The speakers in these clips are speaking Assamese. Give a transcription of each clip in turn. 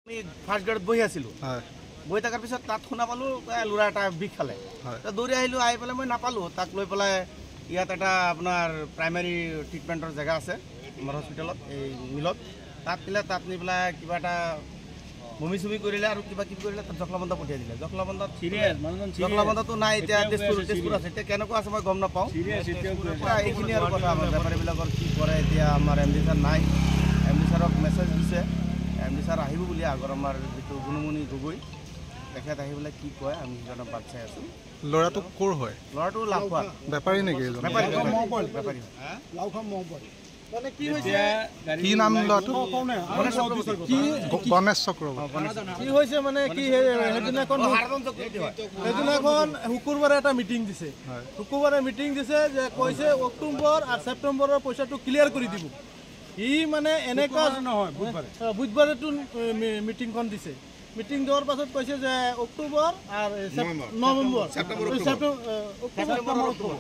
আমি ফাৰ্ষ্ট গ্ৰেডত বহি আছিলোঁ বহি থকাৰ পিছত তাত শুনা পালোঁ ল'ৰা এটা বিষ খালে দৌৰি আহিলোঁ আহি পেলাই মই নাপালোঁ তাক লৈ পেলাই ইয়াত এটা আপোনাৰ প্ৰাইমেৰী ট্ৰিটমেণ্টৰ জেগা আছে আমাৰ হস্পিটেলত এই মিলত তাত দিলে তাত নি পেলাই কিবা এটা বমি চুমি কৰিলে আৰু কিবা কিবি কৰিলে তাত জখলাবন্ধা পঠিয়াই দিলে জখলাবন্ধাত জখলাবন্ধাটো নাই এতিয়া তেজপুৰ আছে এতিয়া কেনেকুৱা আছে মই গম নাপাওঁ এইখিনি আৰু কথা আমাৰ বেপাৰীবিলাকৰ কি কৰে এতিয়া আমাৰ এম ডি ছাৰ নাই এম ডি ছাৰক মেছেজ দিছে এম ডি ছাৰ আহিব বুলি আগৰ আমাৰ যিটো গুণমণি গগৈ তেখেত আহি পেলাই কি কয় আমি সিজনক বাট চাই আছোঁ ল'ৰাটো ক'ৰ হয় ল'ৰাটো লাভোৱা বেপাৰী নেকি বেপাৰী মানে কি হৈছে কি নাম ল'ৰাটো গণেশ চক্ৰৱৰ্তী কি হৈছে মানে কি সেইদিনাখন শুকুৰবাৰে এটা মিটিং দিছে শুকুৰবাৰে মিটিং দিছে যে কৈছে অক্টোবৰ আৰু ছেপ্টেম্বৰৰ পইচাটো ক্লিয়াৰ কৰি দিব ই মানে এনেকুৱা নহয় বুধবাৰেতো মিটিংখন দিছে মিটিং দিয়াৰ পাছত কৈছে যে অক্টোবৰ আৰু নৱেম্বৰ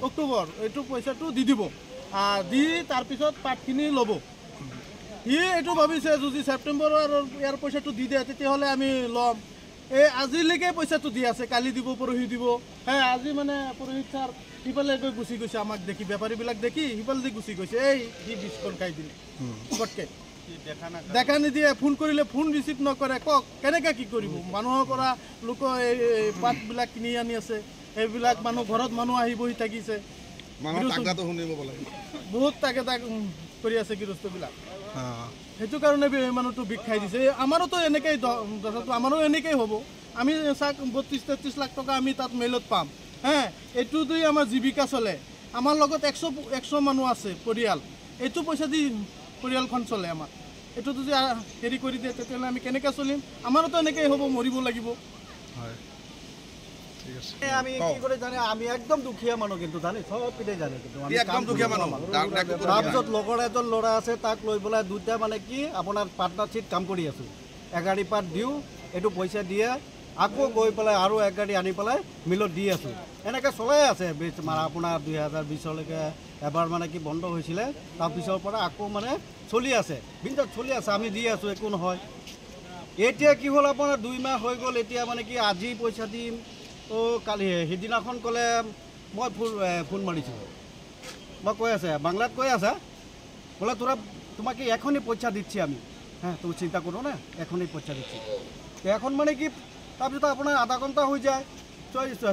অক্টোবৰ এইটো পইচাটো দি দিব দি তাৰপিছত পাতখিনি ল'ব সি এইটো ভাবিছে যদি ছেপ্টেম্বৰ আৰু ইয়াৰ পইচাটো দি দিয়ে তেতিয়াহ'লে আমি ল'ম এই আজিলৈকে পইচাটো দি আছে কালি দিব পৰহি দিব আজি মানে পৰহিত ছাৰ সিফালে গৈ গুচি গৈছে আমাক দেখি বেপাৰীবিলাক দেখি সিফালে দি গুচি গৈছে এই সি বিস্কুট খাই দিলে পটকৈ দেখা নিদিয়ে ফোন কৰিলে ফোন ৰিচিভ নকৰে কওক কেনেকৈ কি কৰিব মানুহৰ পৰা লোকৰ এই পাতবিলাক কিনি আনি আছে সেইবিলাক মানুহ ঘৰত মানুহ আহি বহি থাকিছে বহুত তাকে তাক কৰি আছে গৃহস্থবিলাক সেইটো কাৰণে মানুহটো বিষ খাই দিছে আমাৰোতো এনেকেই দশাটো আমাৰো এনেকেই হ'ব আমি চাওক 32-33 লাখ টকা আমি তাত মেইলত পাম এইটো দি আমাৰ জীৱিকা চলে আমাৰ লগত 100 মানুহ আছে পৰিয়াল এইটো পইচা দি পৰিয়ালখন চলে আমাৰ এইটো যদি হেৰি কৰি দিয়ে তেতিয়াহ'লে আমি কেনেকৈ চলিম আমাৰোতো এনেকেই হ'ব মৰিব লাগিব আমি কি করে জানি আমি একদম দুখীয়া মানুহ কিন্তু জানি সব পিনে জানি কিন্তু একদম দুখীয়া মানুহ তাৰপিছত লগৰ এজন ল'ৰা আছে তাক লৈ পেলাই দুটা মানে কি আপোনাৰ পাৰ্টনাৰশ্বিপ কাম কৰি আছোঁ এগাড়ী পাত দিওঁ এইটো পইচা দিয়ে আকৌ গৈ পেলাই আৰু এক গাড়ী আনি পেলাই মিলত দি আছোঁ এনেকৈ চলাই আছে মানে আপোনাৰ 2020লৈকে এবাৰ মানে কি বন্ধ হৈছিলে তাৰপিছৰ পৰা আকৌ মানে চলি আছে বিন্দাছ চলি আছে আমি দি আছোঁ একো নহয় এতিয়া কি হ'ল আপোনাৰ 2 মাহ হৈ গ'ল এতিয়া মানে কি আজি পইচা দিম তো কালি সেইদিনাখন ক'লে মই ফোন মাৰিছিলোঁ মই কৈ আছে বাংলাত কৈ আছে বলে তোমাকে এখনই পইচা দিচ্ছি আমি তুমি চিন্তা করো না এখনই পইচা দিচ্ছি তো এখন মানে কি তাৰপিছত আপোনাৰ আধা ঘণ্টা হৈ যায়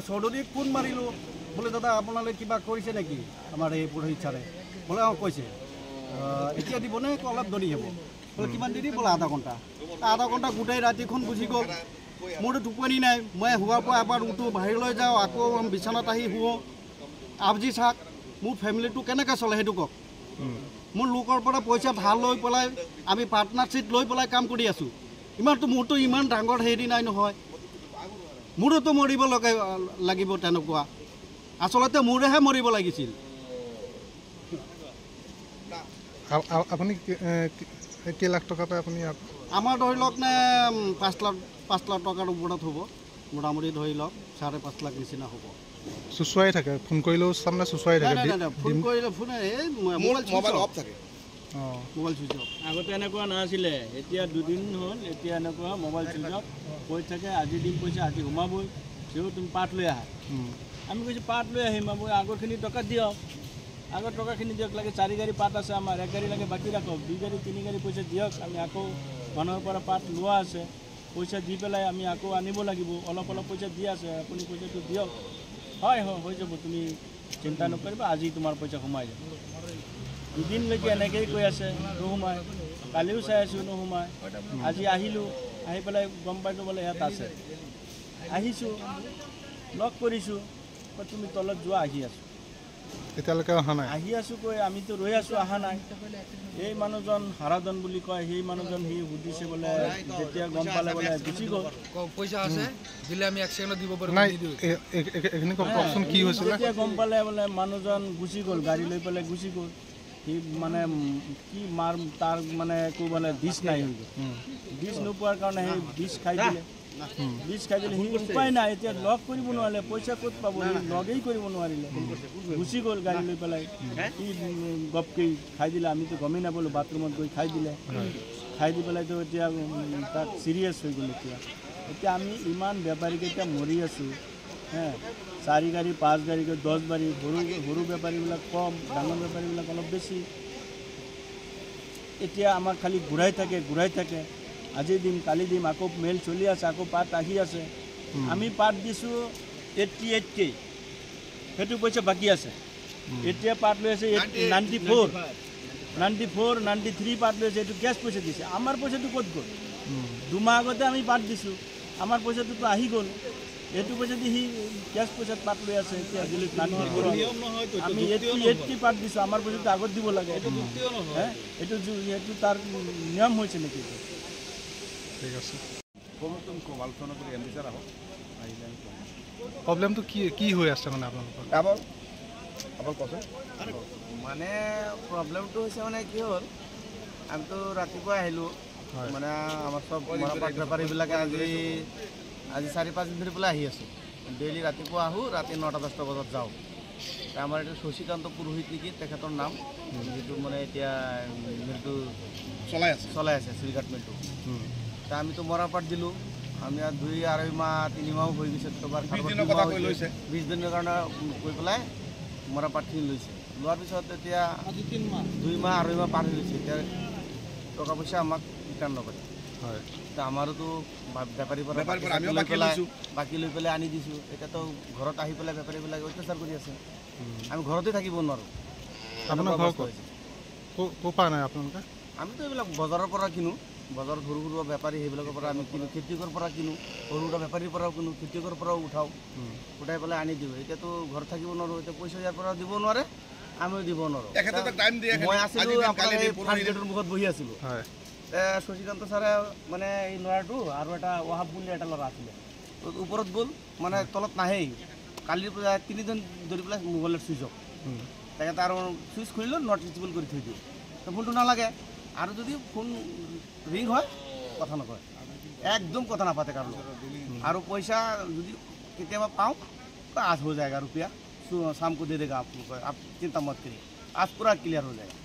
চৌধুৰীক ফোন মাৰিলোঁ বোলে দাদা আপোনালোকে কিবা কৰিছে নেকি আমাৰ এই পুৰোহিত ছাৰে বোলে কৈছে এতিয়া দিবনে অলপ দেৰি হ'ব বোলে কিমান দেৰি বোলে আধা ঘণ্টা গোটেই ৰাতিখন গুচি গ'ল মোৰতো টোপনি নাই মই শুৱাৰ পৰা এবাৰ উঠোঁ বাহিৰলৈ যাওঁ আকৌ বিচনাত আহি শুওঁ আজি চাওক মোৰ ফেমিলিটো কেনেকৈ চলে সেইটো কওক মোৰ লোকৰ পৰা পইচা ধাৰ লৈ পেলাই আমি পাৰ্টনাৰশ্বিপ লৈ পেলাই কাম কৰি আছোঁ মোৰতো ইমান ডাঙৰ হেৰি নাই নহয় মোৰোতো মৰিব লাগিব তেনেকুৱা আচলতে মোৰেহে মৰিব লাগিছিল আপুনি কেই লাখ টকা পায় আপুনি আমাৰ ধৰি লওক নে 5 লাখ টকাৰ ওপৰত হ'ব মোটামুটি ধৰি লওক 5.5 লাখ নিচিনা হ'ব চুচুৱাই থাকে ফোন কৰিলেও চামনে চুচুৱাই থাকে ফোন কৰিলে ফোন মোবাইল অফ থাকে মোবাইল চুইচ অফ আগতে এনেকুৱা নাছিলে এতিয়া 2 দিন হ'ল এতিয়া এনেকুৱা মোবাইল চুইচ অফ কৈ থাকে আজি দিম পইচা আজি সোমাবই সেও তুমি পাত লৈ আহা আমি কৈছোঁ পাত লৈ আহিম আগৰখিনি টকা দিয়ক আগৰ টকাখিনি দিয়ক লাগে 4 গাড়ী পাত আছে আমাৰ 1 গাড়ী লাগে বাকী ৰাখক 2 গাড়ী 3 গাড়ী পইচা দিয়ক আমি আকৌ মানুহৰ পৰা পাত লোৱা আছে পইচা দি পেলাই আমি আকৌ আনিব লাগিব অলপ পইচা দি আছে আপুনি পইচাটো দিয়ক হয় হৈ যাব তুমি চিন্তা নকৰিবা আজি তোমাৰ পইচা সোমাই যাব 2 দিনলৈকে এনেকৈয়ে কৈ আছে নোসোমায় কালিও চাই আছোঁ নোসোমায় আজি আহিলোঁ আহি পেলাই গম পাইছোঁ বোলে ইয়াত আছে আহিছোঁ লগ কৰিছোঁ তুমি তলত যোৱা আহি আছোঁ এতিয়ালৈকে অহা নাই আহি আছোঁ কৈ আমিতো ৰৈ আছোঁ অহা নাই এই মানুহজন হাৰাধন বুলি কয় সেই মানুহজন সি সুধিছে বোলে যেতিয়া গম পালে বোলে গুচি গ'ল পইচা আছে দিলে আমি 1 ছেকেণ্ডত দিব পাৰিম নাই এইখিনি কওকচোন কি হৈছিলে যেতিয়া গম পালে বোলে মানুহজন গুচি গ'ল গাড়ী লৈ পেলাই গুচি গ'ল সি মানে কি তাৰ মানে একো মানে দিছ নাই হৈ গ'ল দিছ নোপোৱাৰ কাৰণে সেই দিছ খাই দিলে সি উপায় নাই এতিয়া লগ কৰিব নোৱাৰিলে পইচা ক'ত পাব লগেই কৰিব নোৱাৰিলে গুচি গ'ল গাড়ী লৈ পেলাই সি গপকৈ খাই দিলে আমিতো গমেই নাপালোঁ বাথৰুমত গৈ খাই দিলে খাই দি পেলাইতো এতিয়া তাক চিৰিয়াছ হৈ গ'ল। এতিয়া আমি ইমান বেপাৰীকেইটা মৰি আছোঁ, 4 গাড়ী 5 গাড়ী 10 গাড়ী, সৰু বেপাৰীবিলাক কম, ডাঙৰ বেপাৰীবিলাক অলপ বেছি। এতিয়া আমাক খালি ঘূৰাই থাকে, আজি দিম কালি দিম, আকৌ মেল চলি আছে, আকৌ পাত আহি আছে। আমি পাত দিছোঁ 88K, সেইটো পইচা বাকী আছে। এতিয়া পাত লৈ আছে 94, 93 পাত লৈ আছে, এইটো কেছ পইচা দিছে। আমাৰ পইচাটো ক'ত গ'ল? 2 মাহ আগতে আমি পাত দিছোঁ, আমাৰ পইচাটোতো আহি গ'ল। এইটো পইচা দি সি কেছ পইচাত পাত লৈ আছে। এতিয়া আমি 80 পাত দিছোঁ, আমাৰ পইচাটো আগত দিব লাগে। এইটো তাৰ নিয়ম হৈছে নেকি? ঠিক আছে। প্ৰব্লেমটো কি হৈ আছে মানে আপোনালোকৰ? মানে প্ৰব্লেমটো হৈছে মানে কি হ'ল, আমিতো ৰাতিপুৱা আহিলোঁ, মানে আমাৰ চব মৰাপাট বেপাৰীবিলাকে আজি 4-5 দিন ধৰি পেলাই আহি আছোঁ। ডেইলি ৰাতিপুৱা আহোঁ, ৰাতি 9টা-10টা বজাত যাওঁ। আমাৰ এইটো শশীকান্ত পুৰোহিত নেকি তেখেতৰ নাম, যিটো মানে এতিয়া মিলটো চলাই আছে চিলঘাট মিলটো। তা আমিতো মৰাপাট দিলোঁ, আমি 2-2.5 মাহ 3 মাহো হৈ গৈছে। 20 দিনৰ কাৰণে কৈ পেলাই মৰাপাটখিনি লৈছে। লোৱাৰ পিছত এতিয়া 2 মাহ 2.5 মাহ পাৰ হৈ গৈছে। এতিয়া টকা পইচা আমাক ৰিটাৰ্ণ নকৰে। আমাৰোতো বেপাৰীৰ পৰা বাকী লৈ পেলাই আনি দিছোঁ। এতিয়াতো ঘৰত আহি পেলাই বেপাৰীবিলাকে অত্যাচাৰ কৰি আছে। আমি ঘৰতে থাকিব নোৱাৰোঁ। আপোনাৰ ঘৰ ক'ৰ পৰা নাই আপোনালোকে? আমিতো এইবিলাক বজাৰৰ পৰা কিনো, বজাৰত সৰু সৰু বেপাৰী সেইবিলাকৰ পৰা আমি কিনো, খেতিয়কৰ পৰা কিনো, সৰু সুৰা বেপাৰীৰ পৰাও কিনো, খেতিয়কৰ পৰাও উঠাই পেলাই আনি দিওঁ। এতিয়াতো ঘৰত থাকিব নোৱাৰোঁ। এতিয়া পইচা ইয়াৰ পৰা দিব নোৱাৰে, আমিও দিব নোৱাৰোঁ। মই আছিলোঁ আপোনাৰ এই ফাৰ্ষ্ট গেটৰ মুখত বহি আছিলোঁ। শশীকান্ত ছাৰে মানে এই ল'ৰাটো আৰু এটা ৱাহাব বুলি এটা ল'ৰা আছিলে, ওপৰত গ'ল, মানে তলত নাহেই। কালিৰ পৰা 3 দিন ধৰি পেলাই মোবাইলৰ চুইচ অফ। তেখেতে আৰু চুইচ খুলিলোঁ, নট ৰিচেবল কৰি থৈ দিয়ে। ফোনটো নালাগে, আৰু যদি ফোন ৰিং হয় কথা নকয়, একদম কথা নাপাতে কাৰো। আৰু পইচা যদি কেতিয়াবা পাওঁ तो आज हो जाएगा रुपया, शाम को दे देगा आप लोग, आप चिंता मत करिए, आज पूरा क्लियर हो जाएगा।